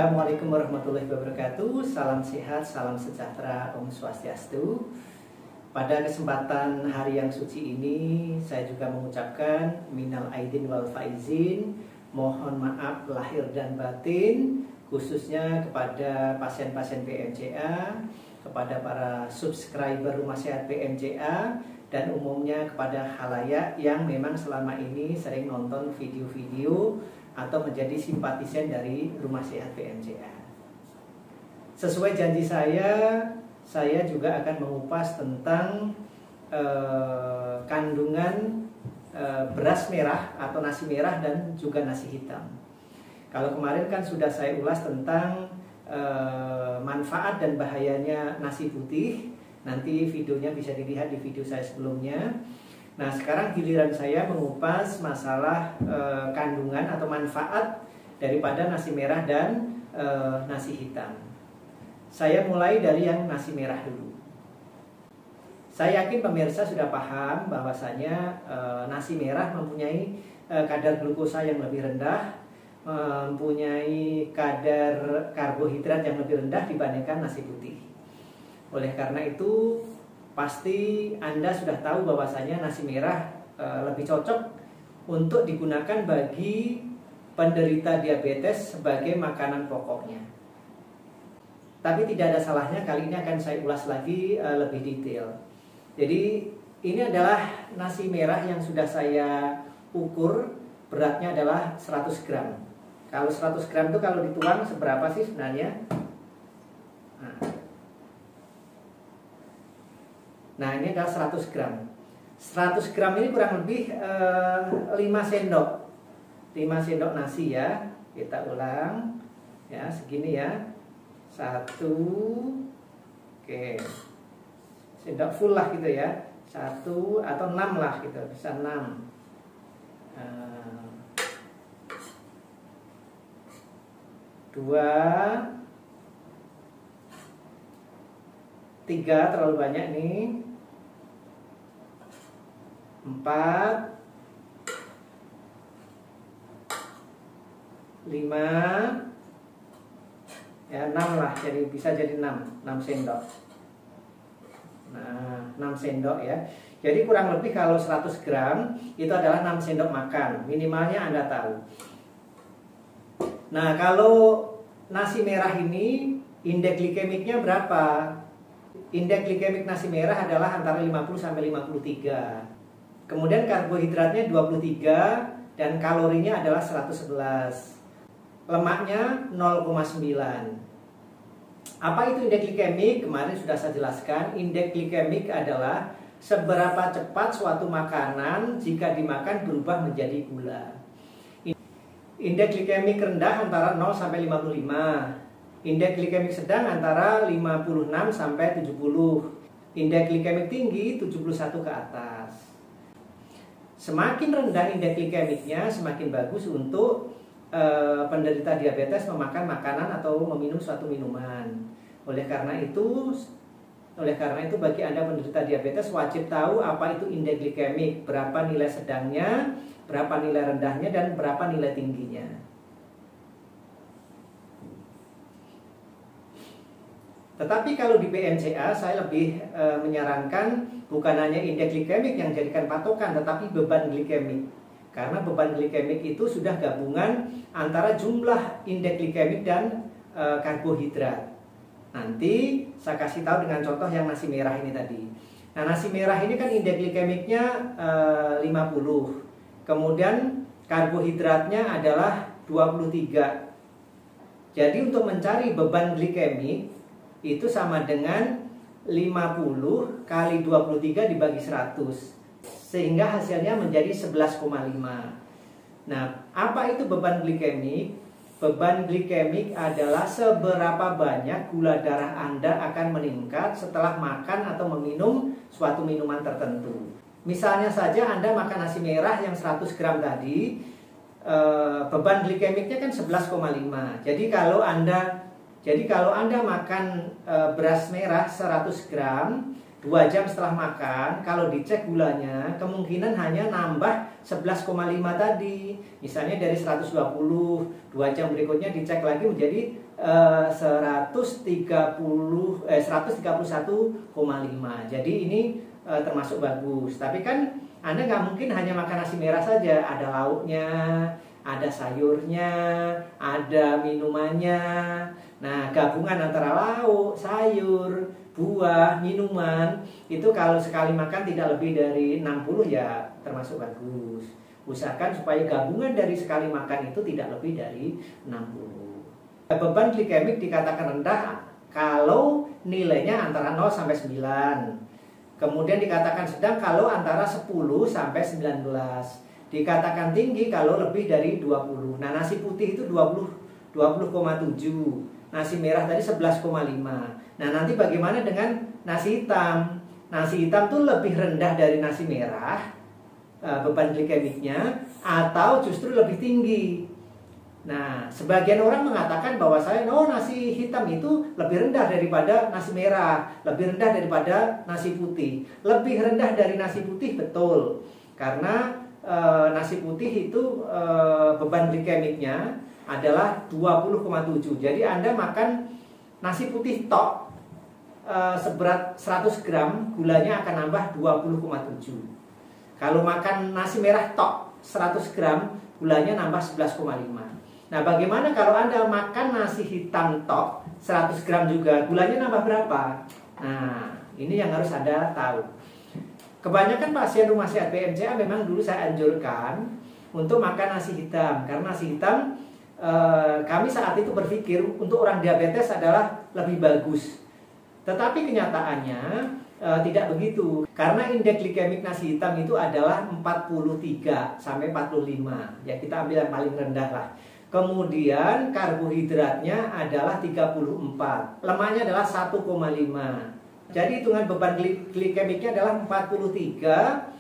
Assalamualaikum warahmatullahi wabarakatuh. Salam sehat, salam sejahtera, Om Swastiastu. Pada kesempatan hari yang suci ini, saya juga mengucapkan minal aidin wal faizin, mohon maaf lahir dan batin, khususnya kepada pasien-pasien PMJA, kepada para subscriber Rumah Sehat PMJA, dan umumnya kepada khalayak yang memang selama ini sering nonton video-video atau menjadi simpatisan dari Rumah Sehat PMJA. Sesuai janji saya juga akan mengupas tentang kandungan beras merah atau nasi merah dan juga nasi hitam. Kalau kemarin kan sudah saya ulas tentang manfaat dan bahayanya nasi putih. Nanti videonya bisa dilihat di video saya sebelumnya. Nah, sekarang giliran saya mengupas masalah kandungan atau manfaat daripada nasi merah dan nasi hitam. Saya mulai dari yang nasi merah dulu. Saya yakin pemirsa sudah paham bahwasanya nasi merah mempunyai kadar glukosa yang lebih rendah, mempunyai kadar karbohidrat yang lebih rendah dibandingkan nasi putih. Oleh karena itu, pasti Anda sudah tahu bahwasanya nasi merah lebih cocok untuk digunakan bagi penderita diabetes sebagai makanan pokoknya. Tapi tidak ada salahnya, kali ini akan saya ulas lagi lebih detail. Jadi ini adalah nasi merah yang sudah saya ukur, beratnya adalah 100 gram. Kalau 100 gram itu kalau dituang seberapa sih sebenarnya? Nah, ini adalah 100 gram. 100 gram ini kurang lebih 5 sendok. 5 sendok nasi ya. Kita ulang. Ya, segini ya. 1. Oke. Sendok full lah gitu ya. 1 atau 6 lah gitu. Bisa 6. 2. 3 terlalu banyak nih. 4, 5, ya 6 lah, jadi bisa jadi 6 sendok. Nah, 6 sendok ya. Jadi kurang lebih kalau 100 gram itu adalah 6 sendok makan, minimalnya Anda tahu. Nah, kalau nasi merah ini indeks glikemiknya berapa? Indeks glikemik nasi merah adalah antara 50 sampai 53. Kemudian karbohidratnya 23 dan kalorinya adalah 111. Lemaknya 0,9. Apa itu indeks glikemik? Kemarin sudah saya jelaskan. Indeks glikemik adalah seberapa cepat suatu makanan jika dimakan berubah menjadi gula. Indeks glikemik rendah antara 0 sampai 55. Indeks glikemik sedang antara 56 sampai 70. Indeks glikemik tinggi 71 ke atas. Semakin rendah indeks glikemiknya, semakin bagus untuk penderita diabetes memakan makanan atau meminum suatu minuman. Oleh karena itu bagi Anda penderita diabetes wajib tahu apa itu indeks glikemik, berapa nilai sedangnya, berapa nilai rendahnya, dan berapa nilai tingginya. Tetapi kalau di PMJA saya lebih menyarankan bukan hanya indeks glikemik yang jadikan patokan, tetapi beban glikemik. Karena beban glikemik itu sudah gabungan antara jumlah indeks glikemik dan karbohidrat. Nanti saya kasih tahu dengan contoh yang nasi merah ini tadi. Nah, nasi merah ini kan indeks glikemiknya 50. Kemudian karbohidratnya adalah 23. Jadi untuk mencari beban glikemik itu sama dengan 50 kali 23 dibagi 100, sehingga hasilnya menjadi 11,5. Nah, apa itu beban glikemik? Beban glikemik adalah seberapa banyak gula darah Anda akan meningkat setelah makan atau meminum suatu minuman tertentu. Misalnya saja Anda makan nasi merah yang 100 gram tadi, beban glikemiknya kan 11,5. Jadi kalau Anda makan beras merah 100 gram 2 jam setelah makan, kalau dicek gulanya kemungkinan hanya nambah 11,5 tadi. Misalnya dari 120, 2 jam berikutnya dicek lagi menjadi 131,5. Jadi ini termasuk bagus. Tapi kan Anda nggak mungkin hanya makan nasi merah saja, ada lauknya, ada sayurnya, ada minumannya. Nah, gabungan antara lauk, sayur, buah, minuman itu kalau sekali makan tidak lebih dari 60 ya termasuk bagus. Usahakan supaya gabungan dari sekali makan itu tidak lebih dari 60. Beban glikemik dikatakan rendah kalau nilainya antara 0 sampai 9. Kemudian dikatakan sedang kalau antara 10 sampai 19. Dikatakan tinggi kalau lebih dari 20. Nah, nasi putih itu 20,7. Nasi merah tadi 11,5. Nah, nanti bagaimana dengan nasi hitam? Nasi hitam tuh lebih rendah dari nasi merah beban glikemiknya, atau justru lebih tinggi. Nah, sebagian orang mengatakan bahwa nasi hitam itu lebih rendah daripada nasi merah, lebih rendah daripada nasi putih. Lebih rendah dari nasi putih, betul. Karena nasi putih itu beban glikemiknya adalah 20,7. Jadi Anda makan nasi putih tok seberat 100 gram, gulanya akan nambah 20,7. Kalau makan nasi merah tok 100 gram, gulanya nambah 11,5. Nah, bagaimana kalau Anda makan nasi hitam tok 100 gram juga, gulanya nambah berapa? Nah, ini yang harus Anda tahu. Kebanyakan pasien rumah sehat BMCA memang dulu saya anjurkan untuk makan nasi hitam. Karena nasi hitam, kami saat itu berpikir untuk orang diabetes adalah lebih bagus. Tetapi kenyataannya tidak begitu. Karena indeks glikemik nasi hitam itu adalah 43 sampai 45. Ya, kita ambil yang paling rendah lah. Kemudian karbohidratnya adalah 34. Lemaknya adalah 1,5. Jadi hitungan beban glikemiknya adalah 43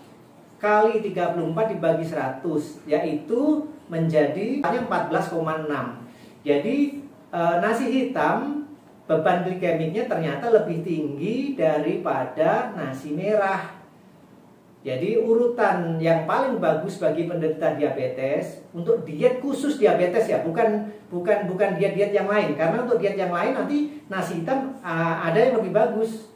kali 34 dibagi 100, yaitu menjadi 14,6. Jadi nasi hitam beban glikemiknya ternyata lebih tinggi daripada nasi merah. Jadi urutan yang paling bagus bagi penderita diabetes untuk diet khusus diabetes ya, bukan diet yang lain. Karena untuk diet yang lain nanti nasi hitam ada yang lebih bagus.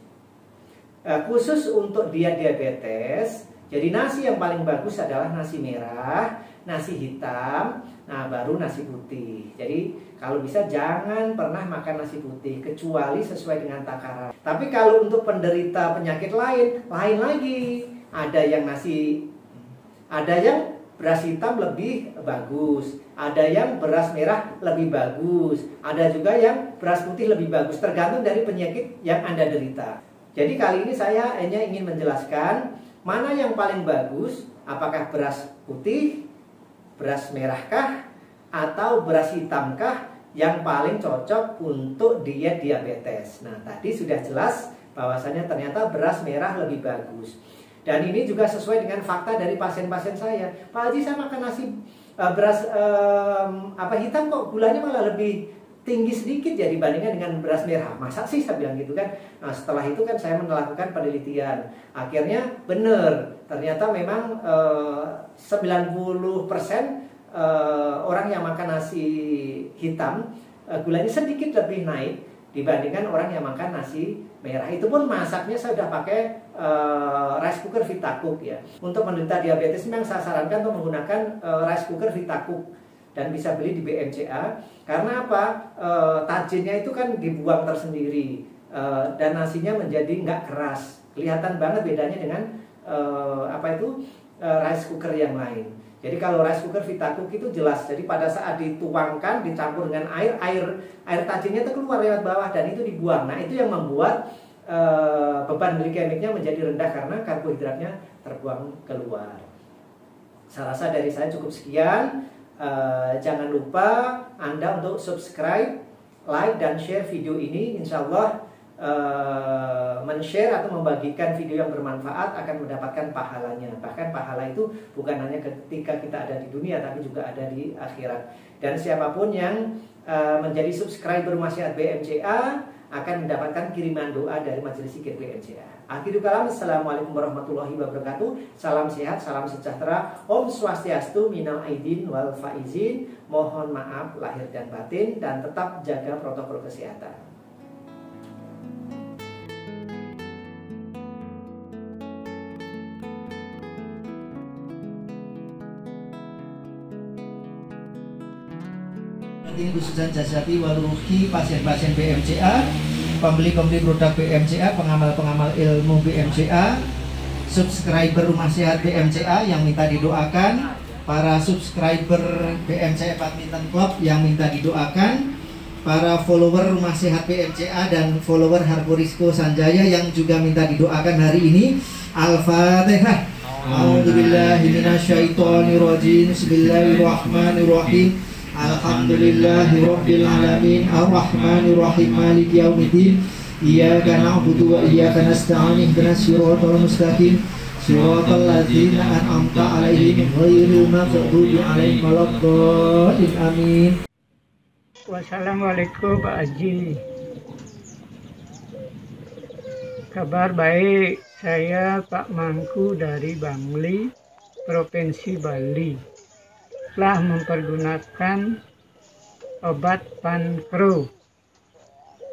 Khusus untuk diet diabetes, jadi nasi yang paling bagus adalah nasi merah, nasi hitam, nah baru nasi putih. Jadi kalau bisa jangan pernah makan nasi putih kecuali sesuai dengan takaran. Tapi kalau untuk penderita penyakit lain lagi. Ada yang beras hitam lebih bagus, ada yang beras merah lebih bagus, ada juga yang beras putih lebih bagus, tergantung dari penyakit yang Anda derita. Jadi kali ini saya hanya ingin menjelaskan mana yang paling bagus, apakah beras putih, beras merahkah, atau beras hitamkah yang paling cocok untuk diet diabetes. Nah, tadi sudah jelas bahwasannya ternyata beras merah lebih bagus. Dan ini juga sesuai dengan fakta dari pasien-pasien saya. Pak Haji, saya makan nasi beras hitam kok gulanya malah lebih tinggi sedikit ya dibandingkan dengan beras merah. Masa sih, saya bilang gitu kan. Nah, setelah itu kan saya melakukan penelitian. Akhirnya benar, ternyata memang 90% orang yang makan nasi hitam gulanya sedikit lebih naik dibandingkan orang yang makan nasi merah. Itu pun masaknya saya sudah pakai rice cooker Vitacook ya. Untuk penderita diabetes memang saya sarankan untuk menggunakan rice cooker Vitacook dan bisa beli di BMCA. Karena apa? Tajinnya itu kan dibuang tersendiri dan nasinya menjadi nggak keras. Kelihatan banget bedanya dengan rice cooker yang lain. Jadi kalau rice cooker Vitacook itu jelas. Jadi pada saat dituangkan, dicampur dengan air tajinnya itu keluar lewat bawah dan itu dibuang. Nah, itu yang membuat beban glikemiknya menjadi rendah karena karbohidratnya terbuang keluar. Saya rasa dari saya cukup sekian. Jangan lupa Anda untuk subscribe, like, dan share video ini. Insya Allah men-share atau membagikan video yang bermanfaat akan mendapatkan pahalanya. Bahkan pahala itu bukan hanya ketika kita ada di dunia, tapi juga ada di akhirat. Dan siapapun yang menjadi subscriber Wasiat BMCA akan mendapatkan kiriman doa dari Majelis Zikir PMCA. Akhirul kalam, assalamualaikum warahmatullahi wabarakatuh. Salam sehat, salam sejahtera. Om Swastiastu, minal aidin wal faizin. Mohon maaf lahir dan batin, dan tetap jaga protokol kesehatan. Ini khususan jasati waruhi pasien-pasien BMCA, pembeli-pembeli produk BMCA, pengamal-pengamal ilmu BMCA, subscriber Rumah Sehat BMCA yang minta didoakan, para subscriber BMCA Badminton Club yang minta didoakan, para follower Rumah Sehat BMCA dan follower Harborisco Sanjaya yang juga minta didoakan hari ini. Al-Fatihah. A'udzubillahi minasyaitonirrajim. Bismillahirrahmanirrahim. Alhamdulillahirabbil alamin arrahmanirrahim maliki yaumiddin iyyaka na'budu wa iyyaka nasta'in ihdinas siratal mustaqim siratal ladzina an'amta 'alaihim ghairil maghdubi 'alaihim waladdallin amin. Wassalamualaikum Pak Haji. Kabar baik, saya Pak Mangku dari Bangli, Provinsi Bali. Telah mempergunakan obat Pankro.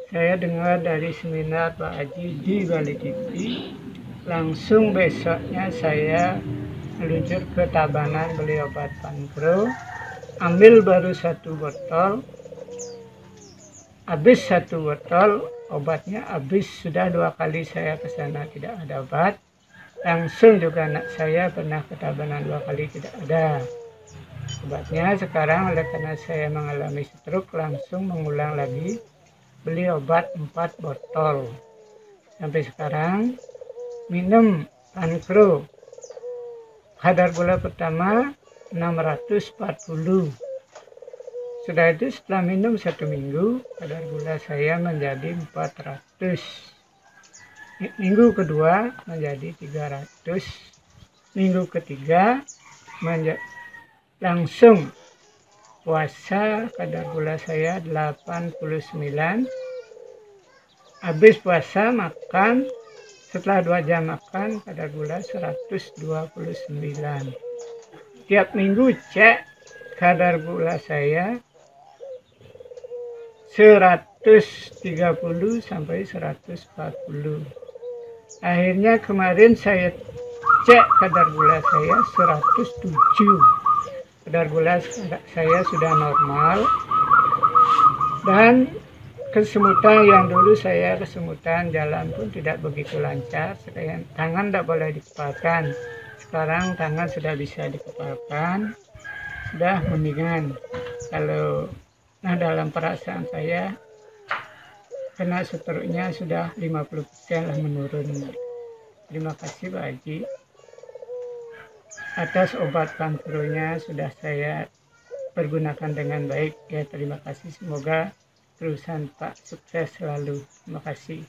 Saya dengar dari seminar Pak Haji di Bali TV. Langsung besoknya saya meluncur ke Tabanan beli obat Pankro. Ambil baru 1 botol. Habis 1 botol, obatnya habis. Sudah 2 kali saya ke sana tidak ada obat. Langsung juga anak saya pernah ke Tabanan 2 kali tidak ada obatnya. Sekarang oleh karena saya mengalami stroke, langsung mengulang lagi beli obat 4 botol. Sampai sekarang minum Pankro. Kadar gula pertama 640. Sudah itu setelah minum 1 minggu, kadar gula saya menjadi 400. Minggu kedua menjadi 300. Minggu ketiga langsung puasa, kadar gula saya 89. Habis puasa makan, setelah 2 jam makan, kadar gula 129. Tiap minggu cek kadar gula saya 130 sampai 140. Akhirnya kemarin saya cek kadar gula saya 107. Kadar gula saya sudah normal, dan kesemutan yang dulu saya kesemutan, jalan pun tidak begitu lancar, tangan tidak boleh dikepalkan. Sekarang tangan sudah bisa dikepalkan, sudah mendingan. Dalam perasaan saya kena stroke-nya sudah 50% lah menurun. Terima kasih Pak Haji atas obat Pankro-nya, sudah saya pergunakan dengan baik. Ya, terima kasih, semoga terusan Pak sukses selalu. Terima kasih.